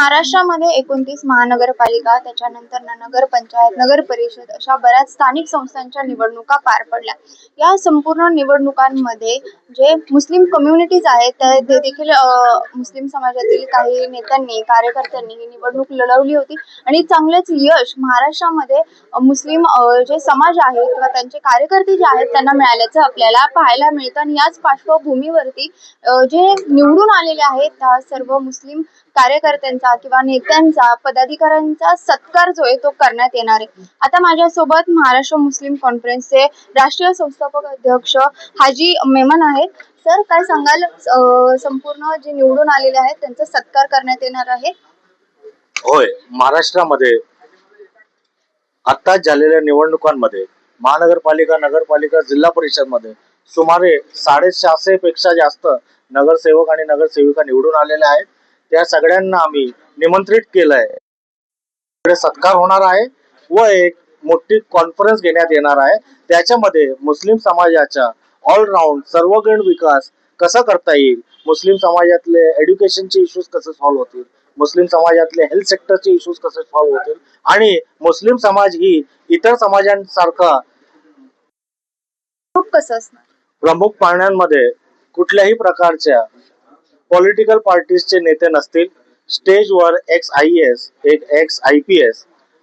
महाराष्ट्रामध्ये 29 महानगरपालिका, त्याच्यानंतर नगर पंचायत, नगर परिषद अशा बऱ्याच स्थानिक संस्थांच्या निवडणुका पार पडल्या. या संपूर्ण निवडणुकांमध्ये जे मुस्लिम कम्युनिटीज आहेत ते देखील मुस्लिम समाजातील काही नेत्यांनी, कार्यकर्त्यांनी ही निवडणूक लढवली होती आणि चांगलेच यश महाराष्ट्रामध्ये मुस्लिम जे समाज आहे किंवा त्यांचे कार्यकर्ते जे आहेत त्यांना मिळाल्याचं आपल्याला पाहायला मिळतं. आणि याच पार्श्वभूमीवरती जे निवडून आलेले आहेत त्या सर्व मुस्लिम कार्यकर्त्यांचा किंवा नेत्यांचा, पदाधिकाऱ्यांचा सत्कार जो आहे तो करण्यात येणार आहे. आता माझ्यासोबत महाराष्ट्र मुस्लिम कॉन्फरन्सचे राष्ट्रीय संस्थापक अध्यक्ष हाजी मेमन आहेत. सर, काय सांगाल, संपूर्ण जे निवडून आलेले आहेत त्यांचा सत्कार करण्यात येणार आहे? होय, महाराष्ट्रामध्ये आत्ताच झालेल्या निवडणुकांमध्ये महानगरपालिका, नगरपालिका, जिल्हा परिषद मध्ये सुमारे 650 पेक्षा जास्त नगरसेवक आणि नगरसेविका निवडून आलेल्या आहेत. त्या सगळ्यांना आम्ही निमंत्रित केलंय. सत्कार होणार आहे व एक मोठी कॉन्फरन्स घेण्यात येणार आहे. त्याच्यामध्ये मुस्लिम समाजाच्या ऑलराऊंड सर्वगण विकास कसा करता येईल, मुस्लिम समाजातले एज्युकेशनचे इश्यूज कसे सॉल्व्ह होतील, मुस्लिम समाजातले हेल्थ सेक्टरचे इश्यूज कसे सॉल्व्ह होतील आणि मुस्लिम समाज ही इतर समाजांसारखा कसं असणार, प्रमुख पाळण्यांमध्ये कुठल्याही प्रकारच्या पॉलिटिकल पार्टीजचे नेते नसतील. स्टेजवर x IAS, x IPS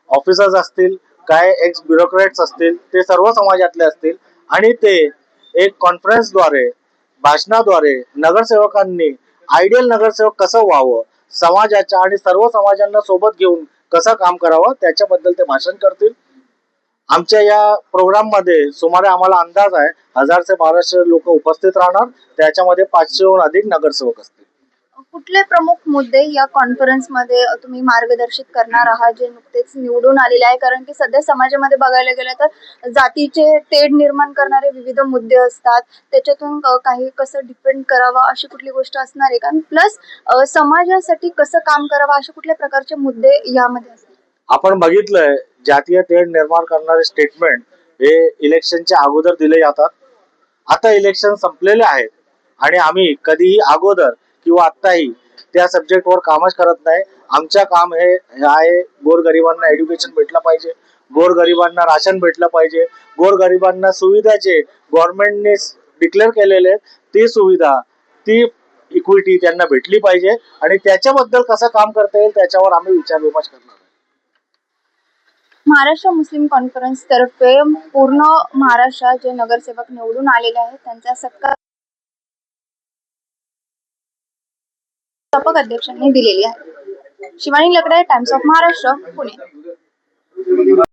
officers असतील, काय एक्स ब्युरोक्रेट्स असतील, ते सर्व समाजातले असतील आणि ते एक कॉन्फरन्सद्वारे, भाषणाद्वारे नगरसेवकांनी आयडियल नगरसेवक कसं व्हावं, समाजाच्या आणि सर्व समाजांना सोबत घेऊन कसं काम करावं त्याच्याबद्दल ते भाषण करतील. आमच्या या प्रोग्राम मध्ये सुमारे आम्हाला अंदाज आहे 1000 ते 1200 लोक उपस्थित राहणार. त्याच्यामध्ये 500हून अधिक नगरसेवक असतील. कुठले प्रमुख मुद्दे या कॉन्फरन्स मध्ये तुम्ही मार्गदर्शित करणार आहात जे नुकतेच निवडून आलेले आहे? कारण की सध्या समाजामध्ये बघायला गेलं तर जातीचे तेढ निर्माण करणारे विविध मुद्दे असतात, त्याच्यातून काही कसं डिपेंड करावं अशी कुठली गोष्ट असणार आहे का? प्लस समाजासाठी कसं काम करावं अशा कुठल्या प्रकारचे मुद्दे यामध्ये असतात? आपण बघितलंय, जातीय तेढ निर्माण करणारे स्टेटमेंट हे इलेक्शनच्या अगोदर दिले जातात. आता इलेक्शन संपलेले आहेत आणि आम्ही कधीही अगोदर किंवा आत्ताही त्या सब्जेक्टवर कामच करत नाही. आमचं काम हे आहे, गोरगरिबांना एज्युकेशन भेटलं पाहिजे, गोरगरिबांना राशन भेटलं पाहिजे, गोरगरिबांना सुविधा जे गव्हर्नमेंटने डिक्लेअर केलेले ती सुविधा, ती इक्विटी त्यांना भेटली पाहिजे आणि त्याच्याबद्दल कसं काम करता येईल त्याच्यावर आम्ही विचारविमर्श करणार. महाराष्ट्र मुस्लिम कॉन्फरन्स तर्फे पूर्ण महाराष्ट्रात जे नगरसेवक निवडून आलेले आहेत त्यांचा सत्कार संस्थापक अध्यक्षांनी दिलेली आहे. शिवानी लकडे, टाइम्स ऑफ महाराष्ट्र, पुणे.